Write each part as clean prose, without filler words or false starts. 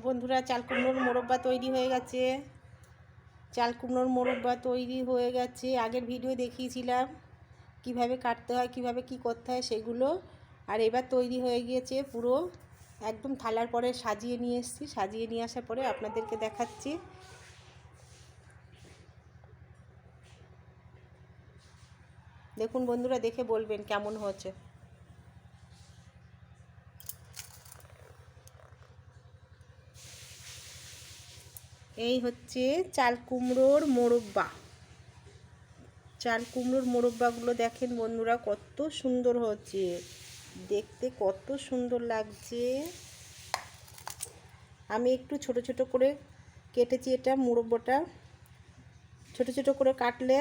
বন্ধুরা, চাল কুমড়োর মোরব্বা তৈরি হয়ে গেছে। চাল কুমড়োর মোরব্বা তৈরি হয়ে গেছে। আগের ভিডিও দেখিয়েছিলাম কিভাবে কাটতে হয়, কিভাবে কি করতে হয় সেগুলো। আর এবার তৈরি হয়ে গিয়েছে পুরো একদম থালার পরে সাজিয়ে নিয়ে এসেছি। সাজিয়ে নিয়ে আসার পরে আপনাদেরকে দেখাচ্ছি। দেখুন বন্ধুরা, দেখে বলবেন কেমন হয়েছে। এই হচ্ছে চাল কুমড়োর মোরব্বা। চাল কুমড়োর মোরব্বাগুলো দেখেন বন্ধুরা, কত সুন্দর হচ্ছে দেখতে, কত সুন্দর লাগছে। আমি একটু ছোট ছোট করে কেটেছি। এটা মোরব্বাটা ছোট ছোট করে কাটলে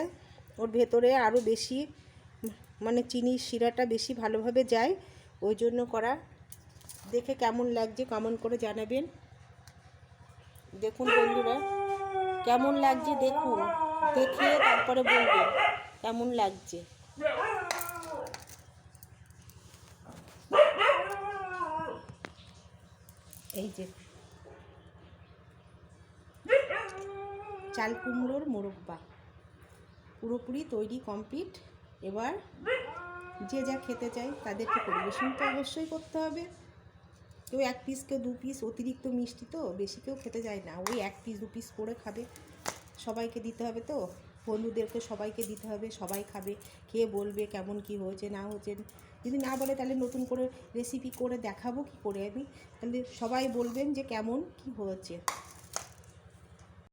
ওর ভেতরে আরও বেশি চিনির শিরাটা বেশি ভালোভাবে যায়, ওই জন্য করা। দেখে কেমন লাগছে কমেন্ট করে জানাবেন। দেখুন বন্ধুরা, কেমন লাগছে দেখুন, দেখিয়ে তারপরে বলবেন কেমন লাগছে। এই যে চাল কুমড়োর মোরব্বা পুরোপুরি তৈরি কমপ্লিট। এবার যে যা খেতে চায় তাদেরকে পরিবেশন তো অবশ্যই করতে হবে। কেউ এক পিস, কেউ দু পিস, অতিরিক্ত মিষ্টি তো বেশি কেউ খেতে যায় না, ওই এক পিস দু পিস করে খাবে। সবাইকে দিতে হবে তো, বন্ধুদেরকে সবাইকে দিতে হবে, সবাই খাবে, খেয়ে বলবে কেমন কি হয়েছে না হয়েছে। যদি না বলে তাহলে নতুন করে রেসিপি করে দেখাবো কি করে আমি, তাহলে সবাই বলবেন যে কেমন কি হয়েছে।